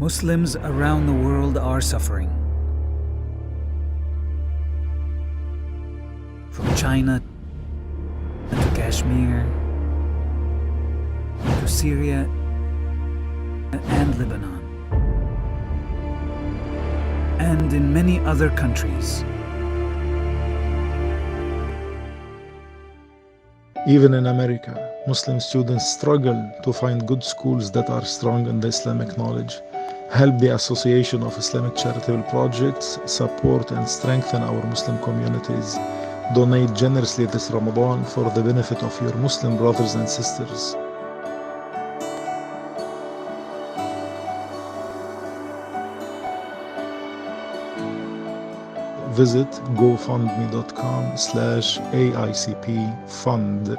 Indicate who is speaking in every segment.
Speaker 1: Muslims around the world are suffering. From China to Kashmir to Syria and Lebanon, and in many other countries.
Speaker 2: Even in America, Muslim students struggle to find good schools that are strong in the Islamic knowledge. Help the Association of Islamic Charitable Projects support and strengthen our Muslim communities. Donate generously this Ramadan for the benefit of your Muslim brothers and sisters. Visit gofundme.com/AICP fund.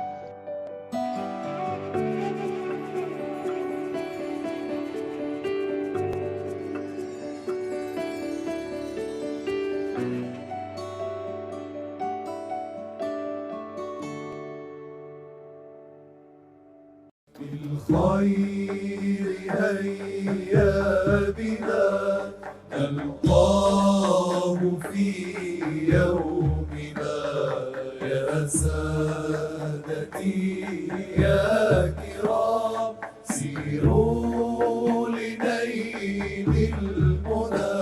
Speaker 3: بالخير هيا بنا نلقاه في يومنا يا سادتي يا كرام سيروا لنيل المنى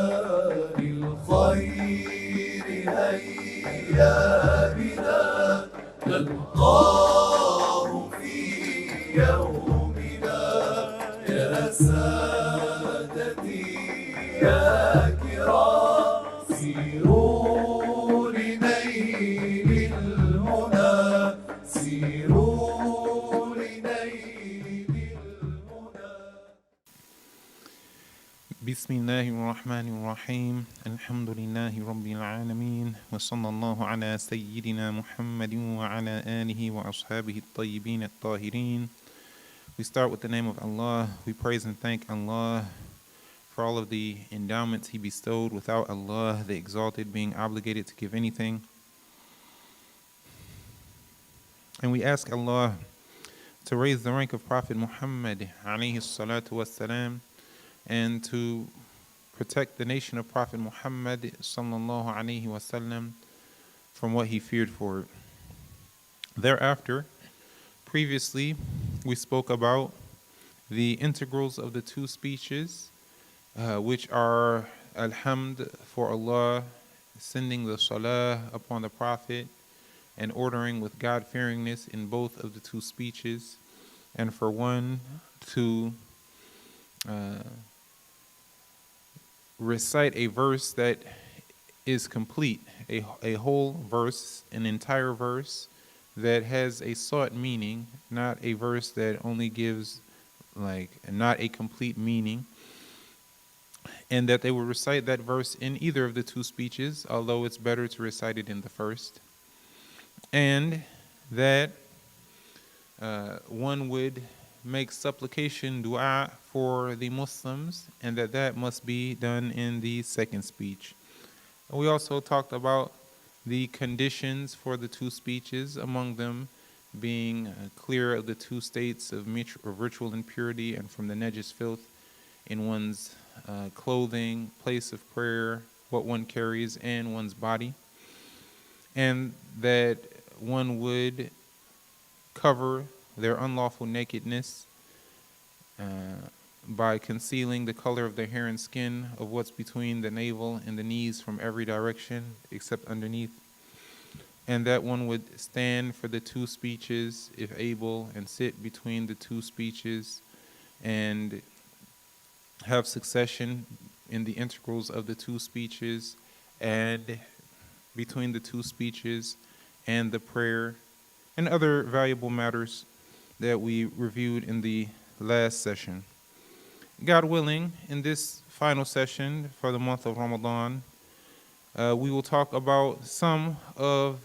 Speaker 3: بالخير هيا بنا نلقاه في يومنا يا سادتي يا كرام سيروا لنيل المنى سيروا لنيل المنى.
Speaker 4: بسم الله الرحمن الرحيم الحمد لله رب العالمين وصلى الله على سيدنا محمد وعلى آله وأصحابه الطيبين الطاهرين. We start with the name of Allah. We praise and thank Allah for all of the endowments He bestowed, without Allah, the Exalted, being obligated to give anything. And we ask Allah to raise the rank of Prophet Muhammad alayhi salatu wassalam, and to protect the nation of Prophet Muhammad sallallahu alayhi wasallam from what he feared for it. Thereafter, previously, we spoke about the integrals of the two speeches, which are alhamd for Allah, sending the salah upon the Prophet, and ordering with God-fearingness in both of the two speeches, and for one to recite a verse that is complete, a whole verse, an entire verse that has a sought meaning, not a verse that only gives not a complete meaning, and that they will recite that verse in either of the two speeches, although it's better to recite it in the first, and that one would make supplication, dua, for the Muslims, and that must be done in the second speech. We also talked about the conditions for the two speeches, among them being clear of the two states of ritual impurity and from the najis filth in one's clothing, place of prayer, what one carries, and one's body, and that one would cover their unlawful nakedness by concealing the color of their hair and skin of what's between the navel and the knees from every direction except underneath, and that one would stand for the two speeches if able and sit between the two speeches and have succession in the integrals of the two speeches and between the two speeches and the prayer and other valuable matters that we reviewed in the last session. God willing, in this final session for the month of Ramadan, we will talk about some of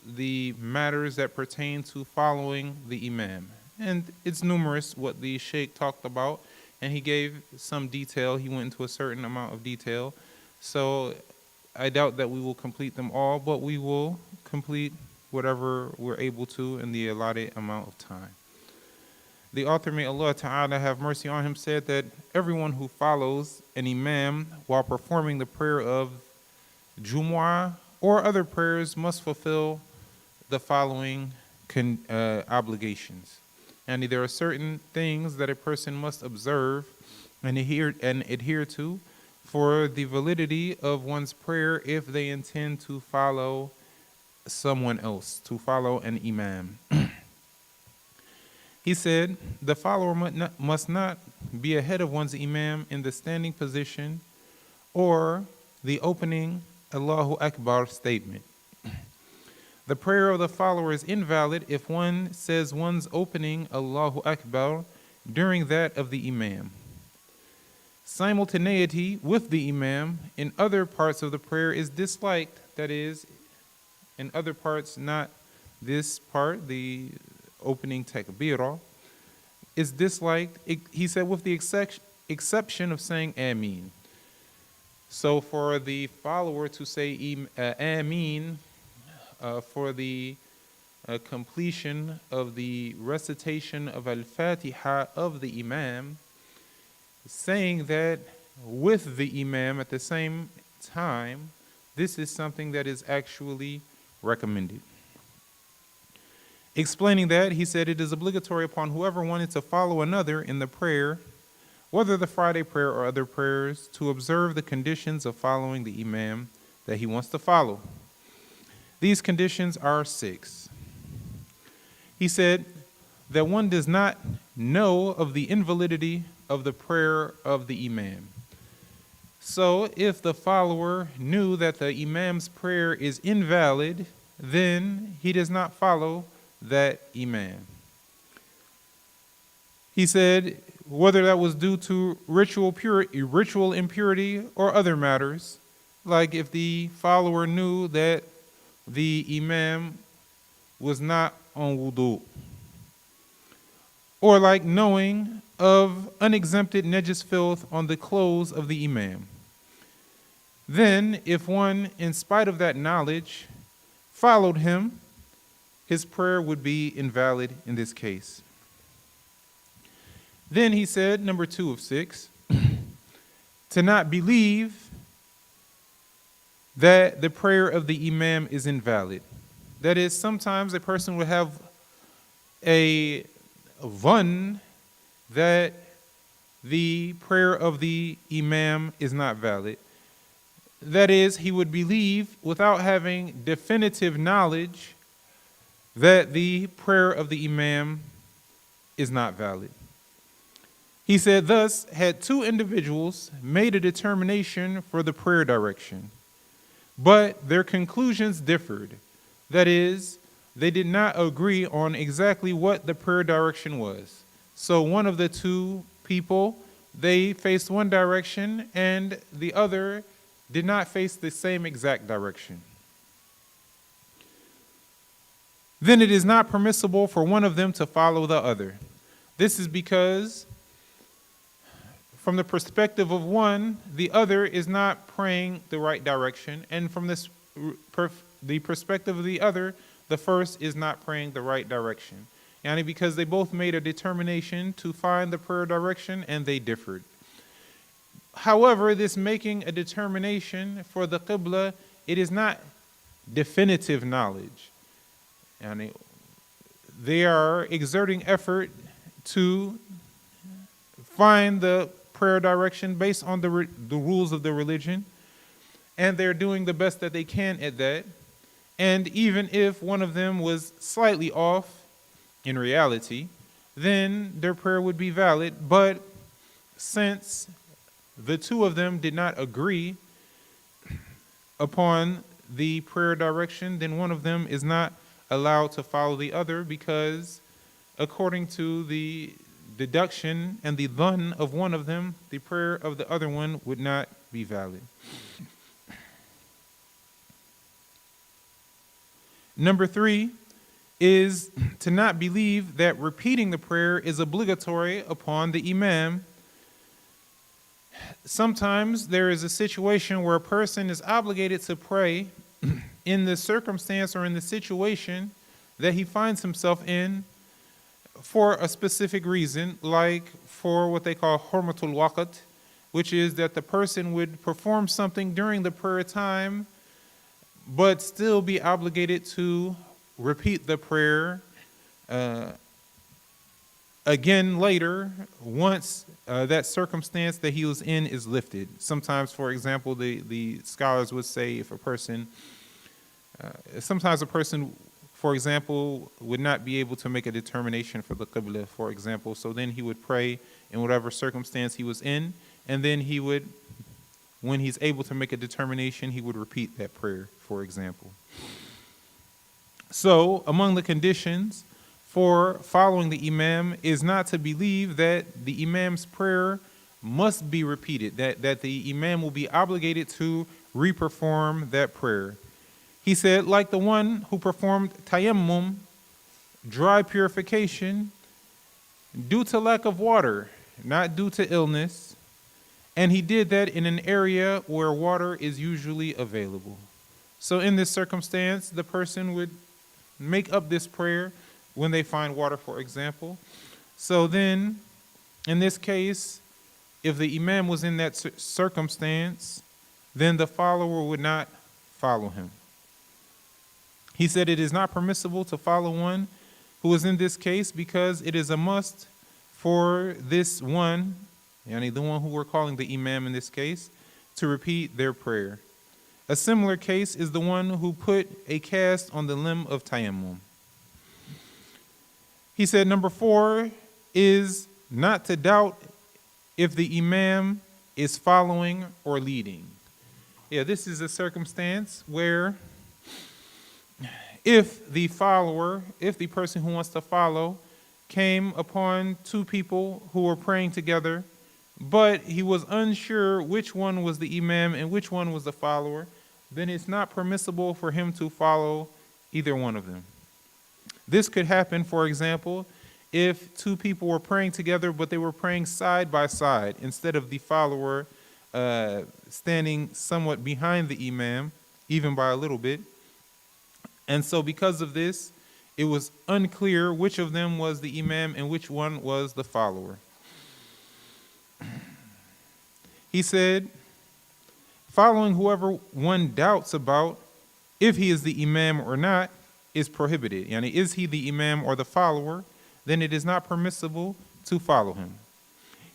Speaker 4: the matters that pertain to following the Imam. And it's numerous what the Sheikh talked about, and he gave some detail. He went into a certain amount of detail. So I doubt that we will complete them all, but we will complete whatever we're able to in the allotted amount of time. the author, may Allah Ta'ala have mercy on him, said that everyone who follows an imam while performing the prayer of Jumu'ah or other prayers must fulfill the following obligations. And there are certain things that a person must observe and adhere to for the validity of one's prayer if they intend to follow someone else, to follow an imam. He said, the follower must not be ahead of one's imam in the standing position or the opening Allahu Akbar statement. The prayer of the follower is invalid if one says one's opening Allahu Akbar during that of the imam. Simultaneity with the imam in other parts of the prayer is disliked, that is, in other parts, not this part, the opening takbirah, is disliked, he said, with the exception of saying Ameen. So for the follower to say Ameen for the completion of the recitation of Al-Fatiha of the Imam, saying that with the Imam at the same time, this is something that is actually recommended. Explaining that, he said it is obligatory upon whoever wanted to follow another in the prayer, whether the Friday prayer or other prayers, to observe the conditions of following the Imam that he wants to follow. These conditions are 6. He said that one does not know of the invalidity of the prayer of the Imam. So if the follower knew that the Imam's prayer is invalid, then he does not follow that Imam. He said whether that was due to ritual impurity or other matters, like if the follower knew that the Imam was not on wudu, or like knowing of unexempted najis filth on the clothes of the Imam. Then, if one, in spite of that knowledge, followed him, his prayer would be invalid in this case. Then he said, number 2 of 6, to not believe that the prayer of the Imam is invalid. That is, sometimes a person will have a dhann that the prayer of the Imam is not valid. That is, he would believe without having definitive knowledge that the prayer of the Imam is not valid. He said, thus, had 2 individuals made a determination for the prayer direction, but their conclusions differed. That is, they did not agree on exactly what the prayer direction was. So one of the 2 people, they faced one direction, and the other did not face the same exact direction. Then it is not permissible for one of them to follow the other. This is because, from the perspective of one, the other is not praying the right direction, and from the perspective of the other, the first is not praying the right direction. And because they both made a determination to find the prayer direction and they differed. However, this making a determination for the Qibla, it is not definitive knowledge. And they are exerting effort to find the prayer direction based on the rules of the religion, and they're doing the best that they can at that. And even if one of them was slightly off in reality, then their prayer would be valid. But since the 2 of them did not agree upon the prayer direction, then one of them is not allowed to follow the other, because according to the deduction and the dhann of one of them, the prayer of the other one would not be valid. Number 3 is to not believe that repeating the prayer is obligatory upon the Imam. Sometimes there is a situation where a person is obligated to pray in the circumstance or in the situation that he finds himself in for a specific reason, like for what they call hurmatul waqt, which is that the person would perform something during the prayer time, but still be obligated to repeat the prayer again later once that circumstance that he was in is lifted. Sometimes, for example, the scholars would say if a person, sometimes a person, for example, would not be able to make a determination for the qibla, for example, so then he would pray in whatever circumstance he was in, and then he would, when he's able to make a determination, he would repeat that prayer, for example. So, among the conditions for following the imam is not to believe that the imam's prayer must be repeated, that the imam will be obligated to re-perform that prayer. He said, like the one who performed tayammum, dry purification, due to lack of water, not due to illness, and he did that in an area where water is usually available. So in this circumstance, the person would make up this prayer when they find water, for example. So then, in this case, if the imam was in that circumstance, then the follower would not follow him. He said it is not permissible to follow one who is in this case because it is a must for this one, yani the one who we're calling the imam in this case, to repeat their prayer. A similar case is the one who put a cast on the limb of tayammum. He said number 4 is not to doubt if the imam is following or leading. Yeah, this is a circumstance where if the follower, if the person who wants to follow came upon two people who were praying together, but he was unsure which one was the imam and which one was the follower, then it's not permissible for him to follow either one of them. This could happen, for example, if two people were praying together, but they were praying side by side, instead of the follower standing somewhat behind the imam, even by a little bit. And so because of this, it was unclear which of them was the imam and which one was the follower. He said, following whoever one doubts about if he is the imam or not is prohibited. Yani, is he the imam or the follower? Then it is not permissible to follow him.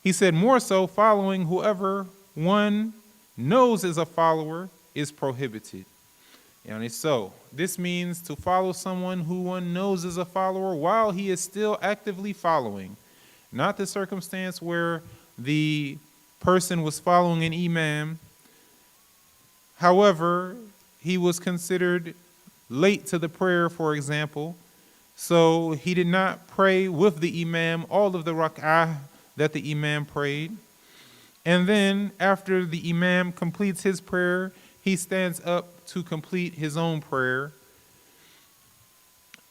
Speaker 4: He said, more so, following whoever one knows is a follower is prohibited. Yani, so this means to follow someone who one knows is a follower while he is still actively following. Not the circumstance where the person was following an imam. However, he was considered late to the prayer, for example, so he did not pray with the imam all of the rak'ah that the imam prayed. And then after the imam completes his prayer, he stands up to complete his own prayer.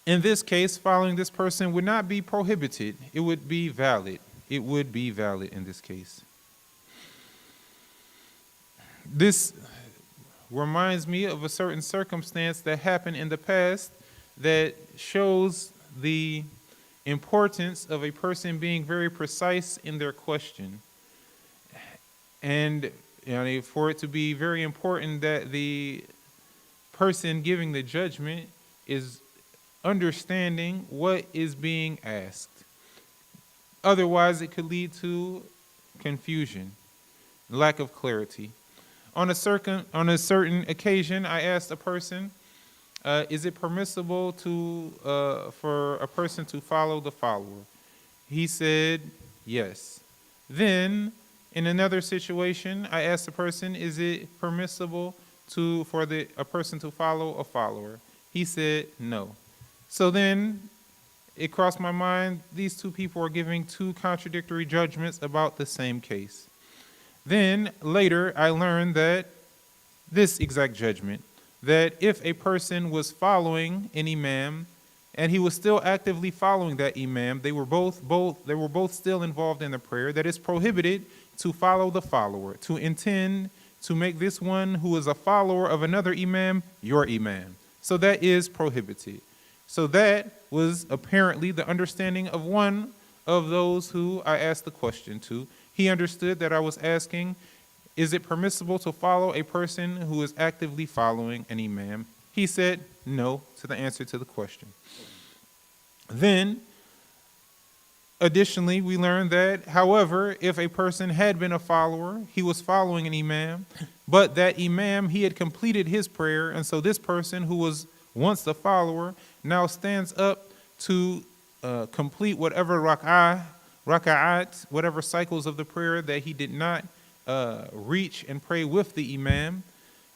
Speaker 4: In this case, following this person would not be prohibited. It would be valid. It would be valid in this case. This reminds me of a certain circumstance that happened in the past that shows the importance of a person being very precise in their question. And for it to be very important that the person giving the judgment is understanding what is being asked. Otherwise, it could lead to confusion, lack of clarity. On a certain occasion, I asked a person, is it permissible for a person to follow the follower? He said, yes. Then, in another situation, I asked a person, is it permissible for a person to follow a follower? He said, no. So then, it crossed my mind, these two people are giving two contradictory judgments about the same case. Then, later, I learned that this exact judgment, that if a person was following an imam and he was still actively following that imam, they were both still involved in the prayer, that it's prohibited to follow the follower, to intend to make this one who is a follower of another imam your imam. So that is prohibited. So that was apparently the understanding of one of those who I asked the question to. He understood that I was asking, is it permissible to follow a person who is actively following an imam? He said no to the answer to the question. Then, additionally, we learned that, however, if a person had been a follower, he was following an imam, but that imam, he had completed his prayer, and so this person who was once a follower now stands up to complete whatever raka'at, whatever cycles of the prayer that he did not reach and pray with the imam.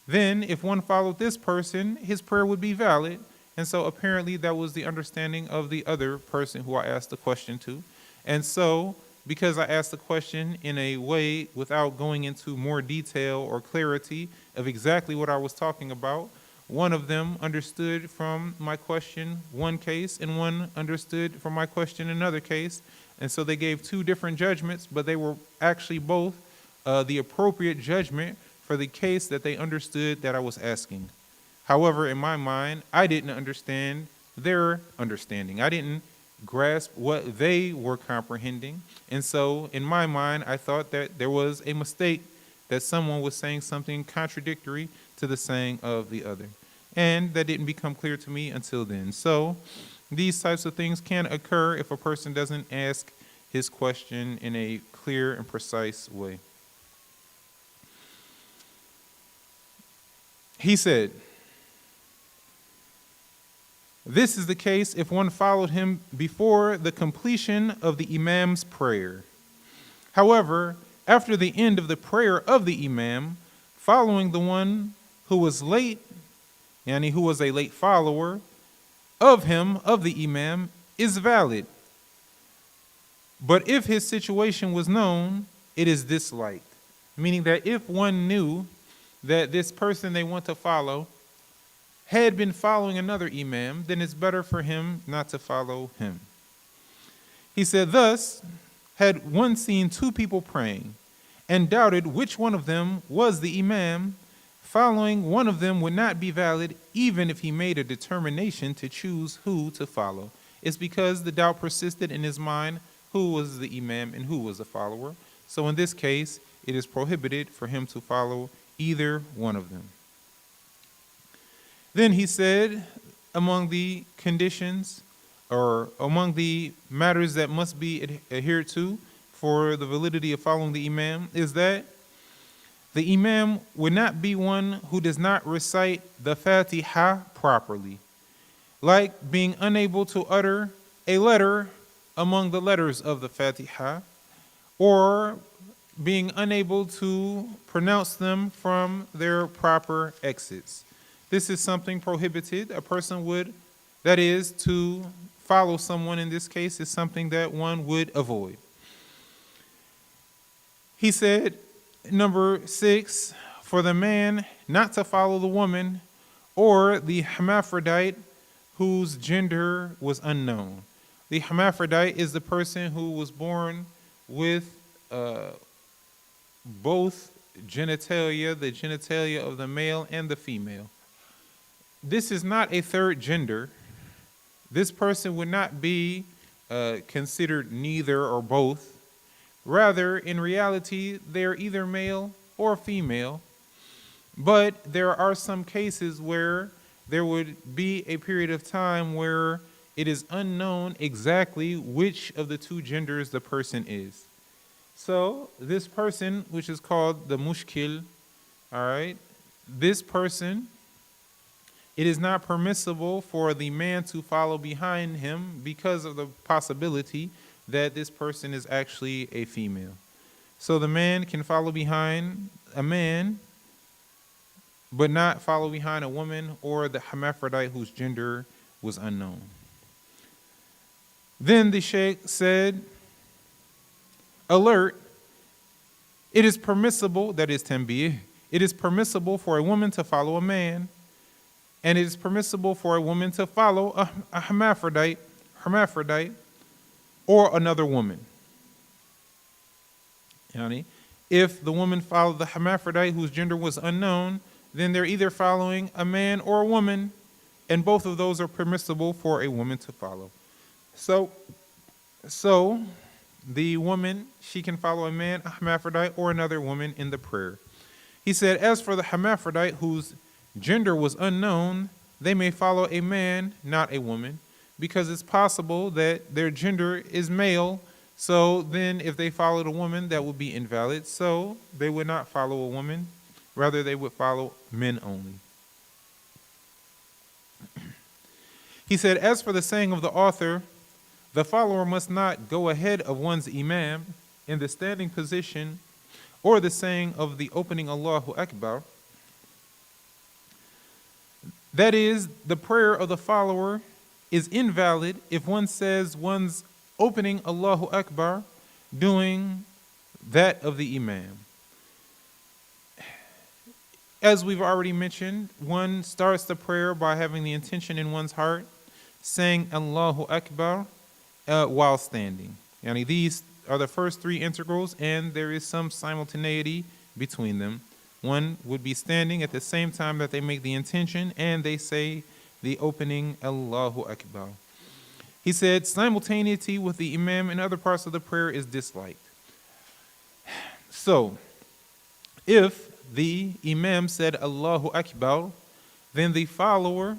Speaker 4: Then, if one followed this person, his prayer would be valid. And so apparently that was the understanding of the other person who I asked the question to. And so, because I asked the question in a way without going into more detail or clarity of exactly what I was talking about, one of them understood from my question one case, and one understood from my question another case. And so they gave two different judgments, but they were actually both the appropriate judgment for the case that they understood that I was asking. However, in my mind, I didn't understand their understanding. I didn't grasp what they were comprehending. And so, in my mind, I thought that there was a mistake, that someone was saying something contradictory to the saying of the other. And that didn't become clear to me until then. So, these types of things can occur if a person doesn't ask his question in a clear and precise way. He said, this is the case if one followed him before the completion of the imam's prayer. However, after the end of the prayer of the imam, following the one who was late, yani who was a late follower of him, of the imam, is valid. But if his situation was known, it is disliked. Meaning that if one knew that this person they want to follow had been following another imam, then it's better for him not to follow him. He said, thus, had one seen two people praying and doubted which one of them was the imam, following one of them would not be valid even if he made a determination to choose who to follow. It's because the doubt persisted in his mind who was the imam and who was the follower. So in this case, it is prohibited for him to follow either one of them. Then he said, among the conditions or among the matters that must be adhered to for the validity of following the imam is that the imam would not be one who does not recite the Fatiha properly, like being unable to utter a letter among the letters of the Fatiha, or being unable to pronounce them from their proper exits. This is something prohibited. A person would, that is, to follow someone in this case is something that one would avoid. He said, number 6, for the man not to follow the woman or the hermaphrodite whose gender was unknown. The hermaphrodite is the person who was born with both genitalia, the genitalia of the male and the female. This is not a third gender. This person would not be considered neither or both. Rather, in reality, they're either male or female. But there are some cases where there would be a period of time where it is unknown exactly which of the two genders the person is. So this person, which is called the mushkil, all right, this person, it is not permissible for the man to follow behind him because of the possibility that this person is actually a female. So the man can follow behind a man, but not follow behind a woman or the hermaphrodite whose gender was unknown. Then the Sheikh said, alert, it is permissible, that is tanbih, it is permissible for a woman to follow a man, and it is permissible for a woman to follow a hermaphrodite, or another woman. Yani, if the woman followed the hermaphrodite whose gender was unknown, then they're either following a man or a woman, and both of those are permissible for a woman to follow. So the woman, she can follow a man, a hermaphrodite, or another woman in the prayer. He said, as for the hermaphrodite whose gender was unknown, they may follow a man, not a woman, because it's possible that their gender is male. So then if they followed a woman, that would be invalid. So they would not follow a woman. Rather, they would follow men only. He said, as for the saying of the author, the follower must not go ahead of one's imam in the standing position or the saying of the opening Allahu Akbar. That is, the prayer of the follower is invalid if one says one's opening Allahu Akbar doing that of the imam. As we've already mentioned, one starts the prayer by having the intention in one's heart, saying Allahu Akbar while standing. Yani these are the first three integrals, and there is some simultaneity between them. One would be standing at the same time that they make the intention and they say the opening Allahu Akbar. He said simultaneity with the imam in other parts of the prayer is disliked. So, if the imam said Allahu Akbar, then the follower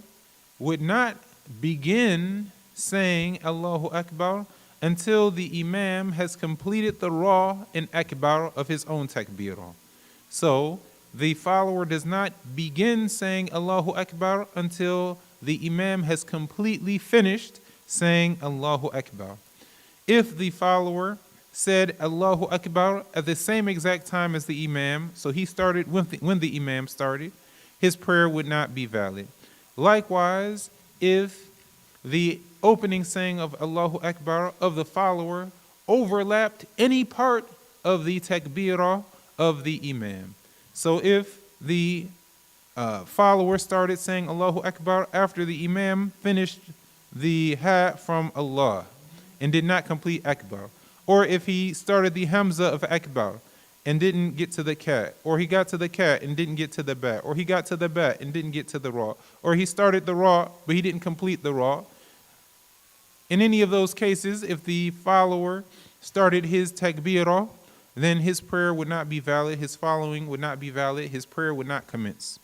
Speaker 4: would not begin saying Allahu Akbar until the imam has completed the ra and akbar of his own takbirah. So the follower does not begin saying Allahu Akbar until the imam has completely finished saying Allahu Akbar. If the follower said Allahu Akbar at the same exact time as the imam, so he started when the imam started, his prayer would not be valid. Likewise, if the opening saying of Allahu Akbar of the follower overlapped any part of the takbirah of the imam. So if the follower started saying Allahu Akbar after the imam finished the ha from Allah and did not complete Akbar, or if he started the hamza of Akbar and didn't get to the cat, or he got to the cat and didn't get to the ba, or he got to the ba and didn't get to the ra, or he started the ra but he didn't complete the ra. In any of those cases, if the follower started his takbirah, then his prayer would not be valid, his following would not be valid, his prayer would not commence.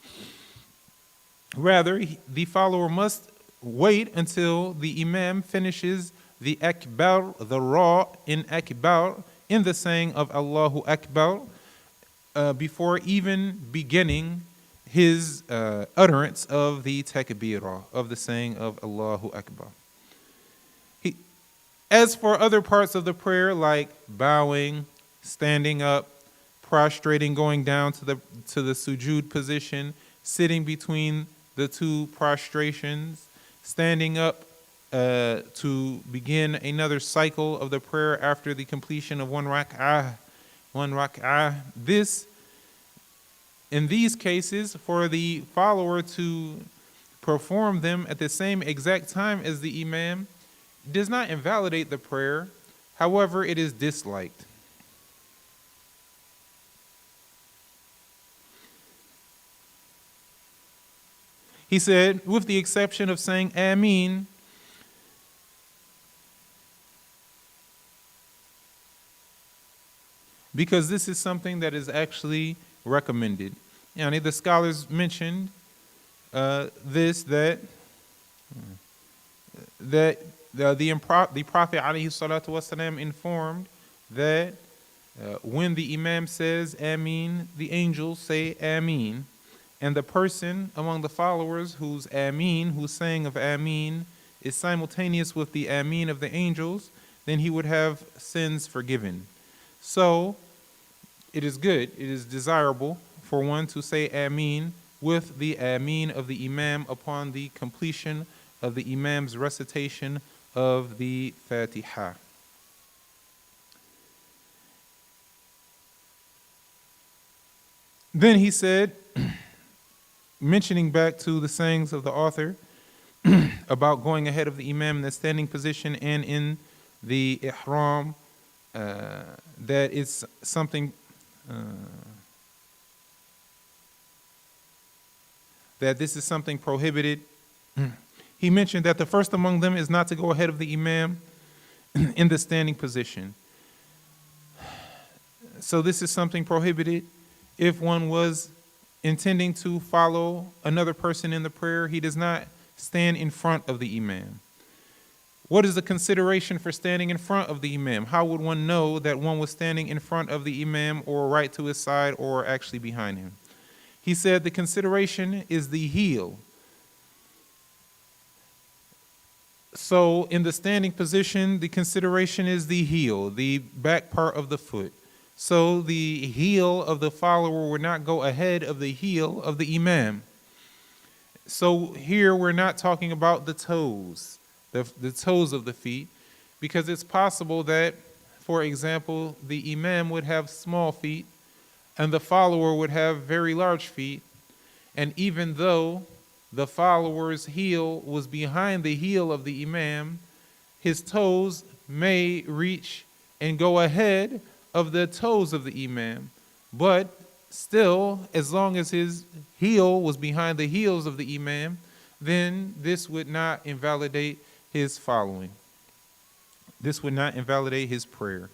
Speaker 4: Rather, the follower must wait until the imam finishes the akbar, the ra in akbar, in the saying of Allahu Akbar, before even beginning his utterance of the takbirah, of the saying of Allahu Akbar. As for other parts of the prayer, like bowing, standing up, prostrating, going down to the sujood position, sitting between the two prostrations, standing up to begin another cycle of the prayer after the completion of one rak'ah. In these cases, for the follower to perform them at the same exact time as the imam does not invalidate the prayer. However, it is disliked. He said, with the exception of saying Ameen, because this is something that is actually recommended. The scholars mentioned this, that the Prophet ﷺ informed that when the imam says Ameen, the angels say Ameen, and the person among the followers whose Ameen, whose saying of Ameen, is simultaneous with the Ameen of the angels, then he would have sins forgiven. So it is good, it is desirable for one to say Ameen with the Ameen of the imam upon the completion of the imam's recitation of the Fatiha. Then he said, mentioning back to the sayings of the author about going ahead of the imam in the standing position and in the ihram, that it's something that this is something prohibited He mentioned that the first among them is not to go ahead of the imam in the standing position. So this is something prohibited. If one was intending to follow another person in the prayer, he does not stand in front of the imam. What is the consideration for standing in front of the imam? How would one know that one was standing in front of the imam or right to his side or actually behind him? He said the consideration is the heel. So in the standing position, the consideration is the heel, the back part of the foot. So the heel of the follower would not go ahead of the heel of the imam. So here we're not talking about the toes. The toes of the feet, because it's possible that, for example, the imam would have small feet and the follower would have very large feet, and even though the follower's heel was behind the heel of the imam, his toes may reach and go ahead of the toes of the imam, but still, as long as his heel was behind the heels of the imam, then this would not invalidate his following. This would not invalidate his prayer.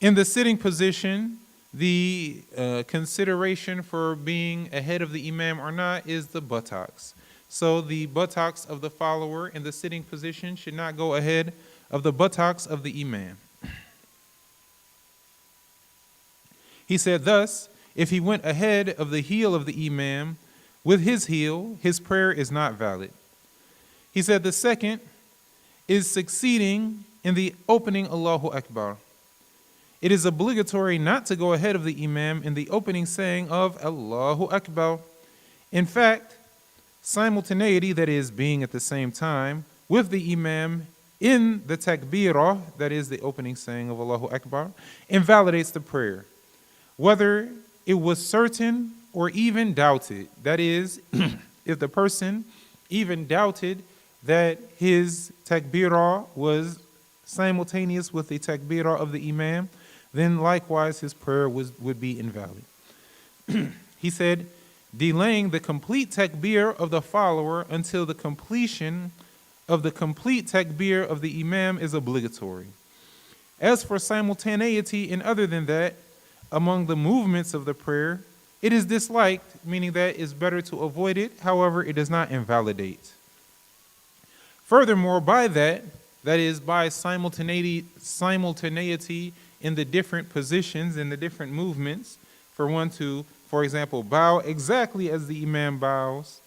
Speaker 4: In the sitting position, the consideration for being ahead of the imam or not is the buttocks. So the buttocks of the follower in the sitting position should not go ahead of the buttocks of the imam. He said, thus, if he went ahead of the heel of the imam with his heel, his prayer is not valid. He said the second is succeeding in the opening Allahu Akbar. It is obligatory not to go ahead of the imam in the opening saying of Allahu Akbar. In fact, simultaneity, that is being at the same time with the imam in the takbirah, that is the opening saying of Allahu Akbar, invalidates the prayer, whether it was certain or even doubted. That is, if the person even doubted that his takbirah was simultaneous with the takbirah of the imam, then likewise his prayer would be invalid. He said, delaying the complete takbir of the follower until the completion of the complete takbir of the imam is obligatory. As for simultaneity and other than that, among the movements of the prayer, it is disliked, meaning that it's better to avoid it. However, it does not invalidate. Furthermore, by that is by simultaneity in the different positions, in the different movements, for one to, for example, bow exactly as the imam bows,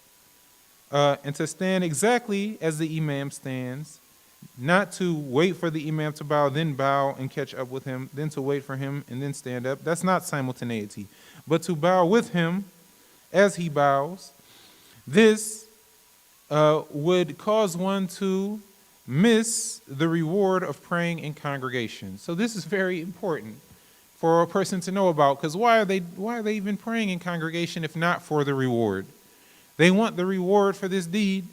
Speaker 4: and to stand exactly as the imam stands, not to wait for the imam to bow, then bow and catch up with him, then to wait for him and then stand up. That's not simultaneity. But to bow with him as he bows, this would cause one to miss the reward of praying in congregation. So this is very important for a person to know about, because why are they even praying in congregation if not for the reward? They want the reward for this deed.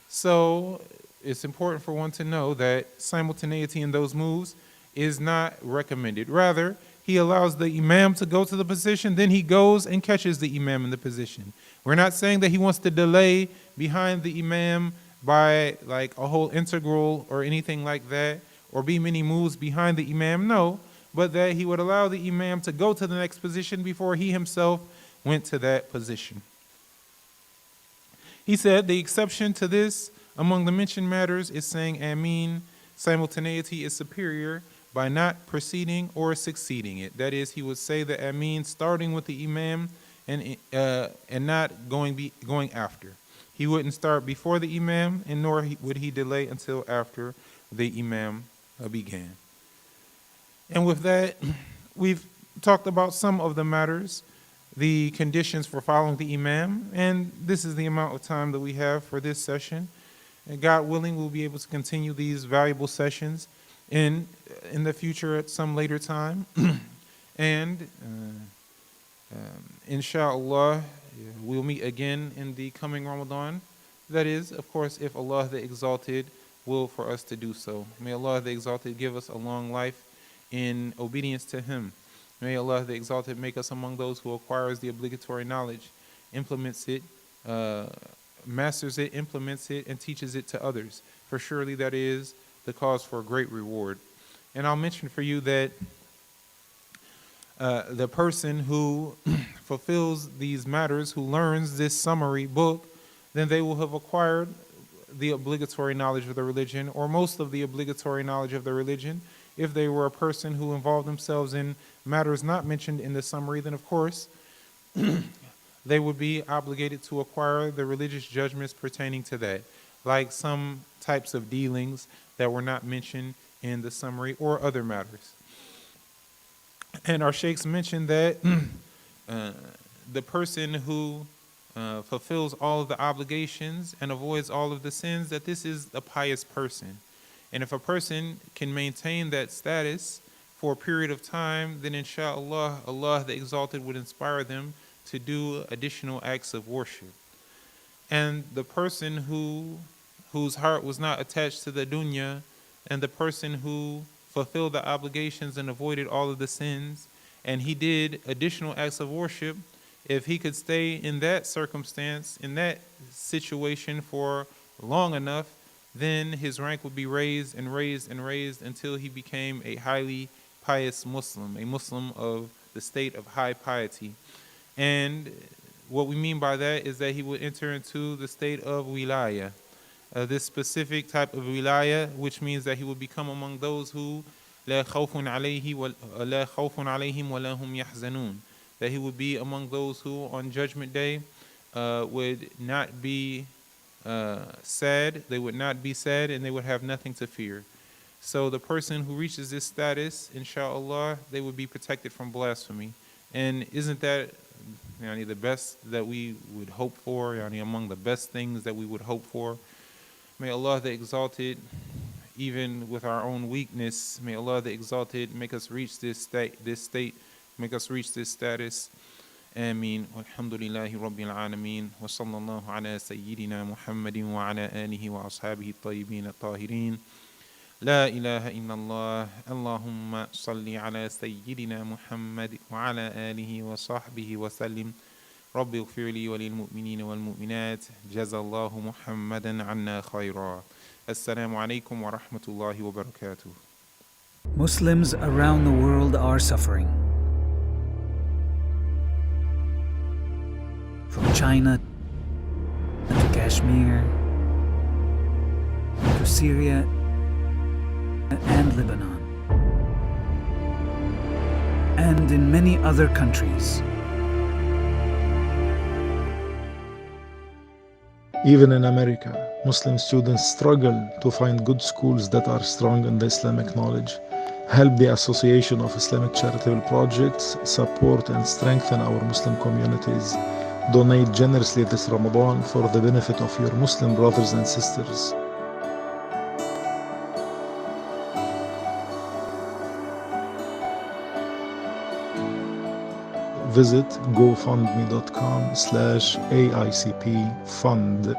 Speaker 4: So it's important for one to know that simultaneity in those moves is not recommended. Rather, he allows the imam to go to the position, then he goes and catches the imam in the position. We're not saying that he wants to delay behind the imam by like a whole integral or anything like that, or be many moves behind the imam, no, but that he would allow the imam to go to the next position before he himself went to that position. He said the exception to this among the mentioned matters is saying Ameen. Simultaneity is superior by not preceding or succeeding it. That is, he would say the Ameen starting with the imam and not going after. He wouldn't start before the imam, and nor would he delay until after the imam began. And with that, we've talked about some of the matters, the conditions for following the imam, and this is the amount of time that we have for this session. And God willing, we'll be able to continue these valuable sessions in the future at some later time. And inshallah, we'll meet again in the coming Ramadan. That is, of course, if Allah the Exalted will for us to do so. May Allah the Exalted give us a long life in obedience to Him. May Allah the Exalted make us among those who acquires the obligatory knowledge, implements it masters it, implements it, and teaches it to others. For surely that is the cause for a great reward. And I'll mention for you that the person who fulfills these matters, who learns this summary book, then they will have acquired the obligatory knowledge of the religion, or most of the obligatory knowledge of the religion. If they were a person who involved themselves in matters not mentioned in the summary, then of course they would be obligated to acquire the religious judgments pertaining to that, like some types of dealings that were not mentioned in the summary or other matters. And our sheikhs mentioned that the person who fulfills all of the obligations and avoids all of the sins, that this is a pious person. And if a person can maintain that status for a period of time, then inshallah, Allah the Exalted would inspire them to do additional acts of worship. And the person whose heart was not attached to the dunya, and the person who fulfilled the obligations and avoided all of the sins, and he did additional acts of worship, if he could stay in that circumstance, in that situation for long enough, then his rank would be raised and raised and raised until he became a highly pious Muslim, a Muslim of the state of high piety. And what we mean by that is that he would enter into the state of wilaya, this specific type of wilaya, which means that he would become among those who لا خوف عليهم ولا هم يحزنون, that he would be among those who on Judgment Day would not be sad, they would not be sad, and they would have nothing to fear. So the person who reaches this status, inshallah, they would be protected from blasphemy. And isn't that the best that we would hope for, among the best things that we would hope for? May Allah the Exalted, even with our own weakness, may Allah the Exalted make us reach this state, make us reach this status. Ameen. Walhamdulillahi Rabbil Alameen. Wa sallallahu ala Sayyidina Muhammadin wa ala alihi wa ashabihi at-tayyibin at-tahirin. La ilaha illallah. Allahumma salli ala Sayyidina Muhammad wa ala alihi wa sahbihi wa sallim. Rabbi ighfir li wa lil mu'minina wal mu'minat. Jazallahu Muhammadan anna khayra. Assalamu alaikum wa rahmatullahi wa barakatuh.
Speaker 1: Muslims around the world are suffering. From China to Kashmir to Syria and Lebanon, and in many other countries.
Speaker 2: Even in America, Muslim students struggle to find good schools that are strong in the Islamic knowledge. Help the Association of Islamic Charitable Projects support and strengthen our Muslim communities. Donate generously this Ramadan for the benefit of your Muslim brothers and sisters. Visit gofundme.com/AICP fund